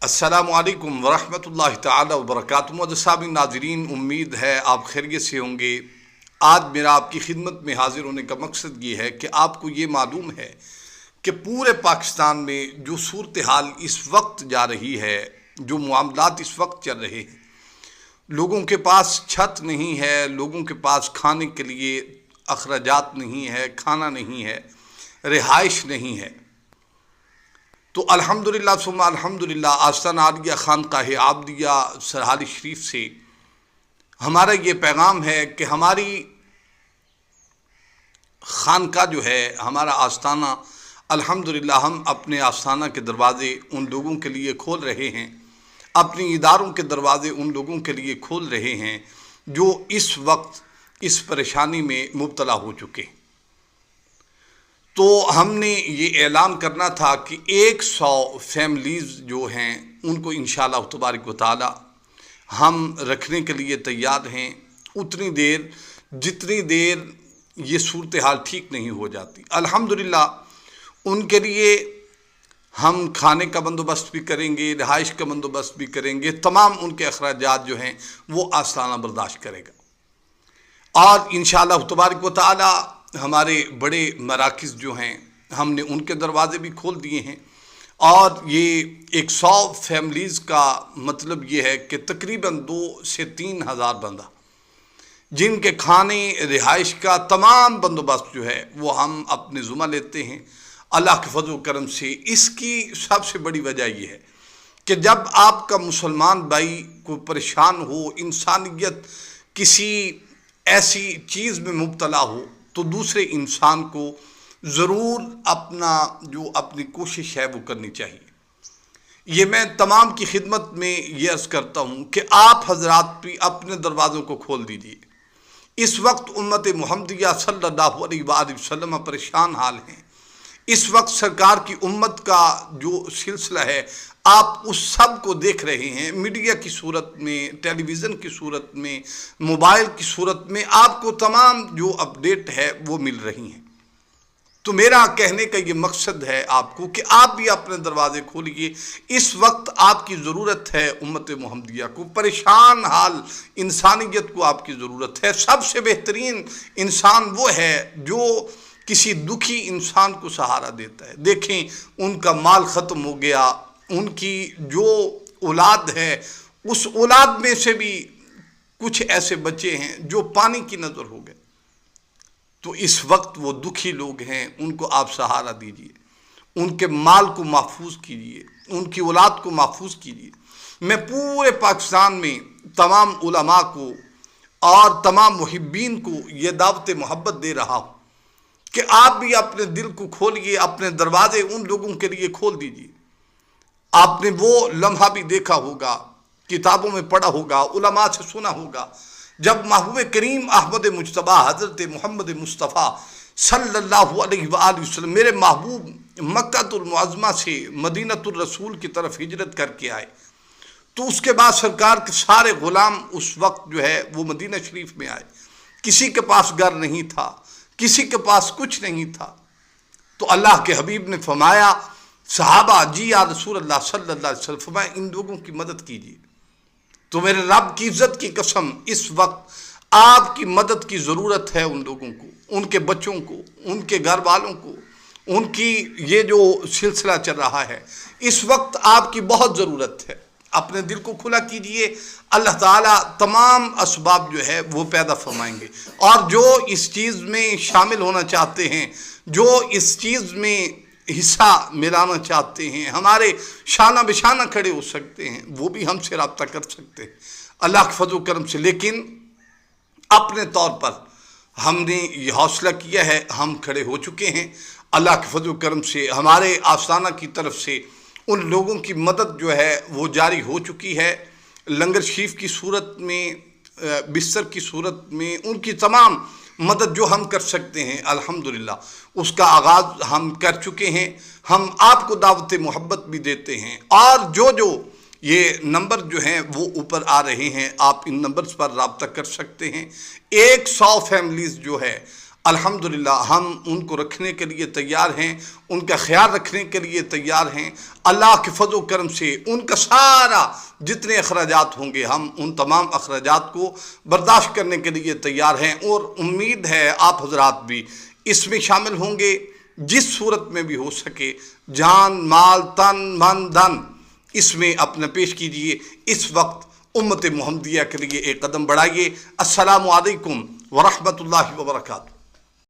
अस्सलामु अलैकुम वरहमतुल्लाहि ताला वबरकातुहू। साबिक़ नाज़रीन, उम्मीद है आप खैरियत से होंगे। आज मेरा आपकी खिदमत में हाजिर होने का मकसद ये है कि आपको ये मालूम है कि पूरे पाकिस्तान में जो सूरत हाल इस वक्त जा रही है, जो मामलात इस वक्त चल रहे हैं, लोगों के पास छत नहीं है, लोगों के पास खाने के लिए अखराजात नहीं है, खाना नहीं है, रिहाइश नहीं है। तो अल्हम्दुलिल्लाह सुम्मा अल्हम्दुलिल्लाह, आस्ताना आलिया खानकाह आबदिया सरहाली शरीफ से हमारा ये पैगाम है कि हमारी खानका जो है, हमारा आस्ताना, अल्हम्दुलिल्लाह हम अपने आस्ताना के दरवाज़े उन लोगों के लिए खोल रहे हैं, अपने इदारों के दरवाज़े उन लोगों के लिए खोल रहे हैं जो इस वक्त इस परेशानी में मुब्तला हो चुके हैं। तो हमने ये ऐलान करना था कि 100 फैमिलीज़ जो हैं उनको इंशाअल्लाह तबारक व तआला हम रखने के लिए तैयार हैं, उतनी देर जितनी देर ये सूरत हाल ठीक नहीं हो जाती। अल्हम्दुलिल्लाह उनके लिए हम खाने का बंदोबस्त भी करेंगे, रिहाइश का बंदोबस्त भी करेंगे, तमाम उनके अखराजात जो हैं वो आस्ताना बर्दाश्त करेगा। और इंशाअल्लाह तबारक व तआला हमारे बड़े मराकिज़ जो हैं हमने उनके दरवाज़े भी खोल दिए हैं। और ये 100 फैमिलीज़ का मतलब ये है कि तकरीबन 2 से 3 हज़ार बंदा, जिनके खाने रिहाइश का तमाम बंदोबस्त जो है वो हम अपने ज़ुम्मा लेते हैं अल्लाह के फज़ल व करम से। इसकी सबसे बड़ी वजह ये है कि जब आपका मुसलमान भाई को परेशान हो, इंसानियत किसी ऐसी चीज़ में मुब्तला हो, तो दूसरे इंसान को ज़रूर अपनी कोशिश है वो करनी चाहिए। ये मैं तमाम की खिदमत में ये अर्ज़ करता हूँ कि आप हजरात भी अपने दरवाज़ों को खोल दीजिए। इस वक्त उम्मत मुहम्मदिया सल्लल्लाहु अलैहि वसल्लम परेशान हाल हैं। इस वक्त सरकार की उम्मत का जो सिलसिला है, आप उस सब को देख रहे हैं, मीडिया की सूरत में, टेलीविज़न की सूरत में, मोबाइल की सूरत में आपको तमाम जो अपडेट है वो मिल रही हैं। तो मेरा कहने का ये मकसद है आपको कि आप भी अपने दरवाज़े खोलिए। इस वक्त आपकी ज़रूरत है उम्मत मुहम्मदिया को, परेशान हाल इंसानियत को आपकी ज़रूरत है। सबसे बेहतरीन इंसान वो है जो किसी दुखी इंसान को सहारा देता है। देखें, उनका माल ख़त्म हो गया, उनकी जो औलाद है उस औलाद में से भी कुछ ऐसे बच्चे हैं जो पानी की नज़र हो गए। तो इस वक्त वो दुखी लोग हैं, उनको आप सहारा दीजिए, उनके माल को महफूज कीजिए, उनकी औलाद को महफूज कीजिए। मैं पूरे पाकिस्तान में तमाम उलमा को और तमाम मुहिब्बीन को ये दावत मोहब्बत दे रहा हूँ कि आप भी अपने दिल को खोलिए, अपने दरवाजे उन लोगों के लिए खोल दीजिए। आपने वो लम्हा भी देखा होगा, किताबों में पढ़ा होगा, उलमा से सुना होगा, जब महबूब करीम अहमद मुज्तबा हज़रत मोहम्मद मुस्तफ़ा सल्लल्लाहु अलैहि वसल्लम मेरे महबूब मक्कातुल मुअज़्ज़मा से मदीनतुर रसूल की तरफ हिजरत करके आए, तो उसके बाद सरकार के सारे ग़ुलाम उस वक्त जो है वो मदीना शरीफ में आए। किसी के पास घर नहीं था, किसी के पास कुछ नहीं था। तो अल्लाह के हबीब ने फरमाया, सहाबा जी या रसूल अल्लाह सल्लल्लाहु अलैहि वसल्लम, फरमाया इन लोगों की मदद कीजिए। तो मेरे रब की इज़्ज़त की कसम, इस वक्त आपकी मदद की ज़रूरत है उन लोगों को, उनके बच्चों को, उनके घर वालों को, उनकी ये जो सिलसिला चल रहा है इस वक्त आपकी बहुत ज़रूरत है। अपने दिल को खुला कीजिए, अल्लाह ताला तमाम असबाब जो है वो पैदा फरमाएंगे। और जो इस चीज़ में शामिल होना चाहते हैं, जो इस चीज़ में हिस्सा मिलाना चाहते हैं, हमारे शाना बिशाना खड़े हो सकते हैं, वो भी हमसे रब्ता कर सकते हैं अल्लाह के फज़ल करम से। लेकिन अपने तौर पर हमने ये हौसला किया है, हम खड़े हो चुके हैं अल्लाह के फज़ल करम से। हमारे आस्ताना की तरफ से उन लोगों की मदद जो है वो जारी हो चुकी है, लंगर शरीफ की सूरत में, बिस्तर की सूरत में, उनकी तमाम मदद जो हम कर सकते हैं अल्हम्दुलिल्लाह उसका आगाज़ हम कर चुके हैं। हम आपको दावत मोहब्बत भी देते हैं, और जो ये नंबर जो हैं वो ऊपर आ रहे हैं, आप इन नंबर्स पर रब्ता कर सकते हैं। 100 फैमिलीज़ जो है الحمدللہ ہم ان کو رکھنے کے لیے تیار ہیں، ان کا خیال رکھنے کے لیے تیار ہیں۔ اللہ کے فضل و کرم سے ان کا سارا جتنے اخراجات ہوں گے ہم ان تمام اخراجات کو برداشت کرنے کے لیے تیار ہیں، اور امید ہے آپ حضرات بھی اس میں شامل ہوں گے۔ جس صورت میں بھی ہو سکے جان مال تن من دن اس میں اپنا پیش کیجئے۔ اس وقت امت محمدیہ کے لیے ایک قدم بڑھائیے۔ السلام علیکم ورحمۃ اللہ وبرکاتہ۔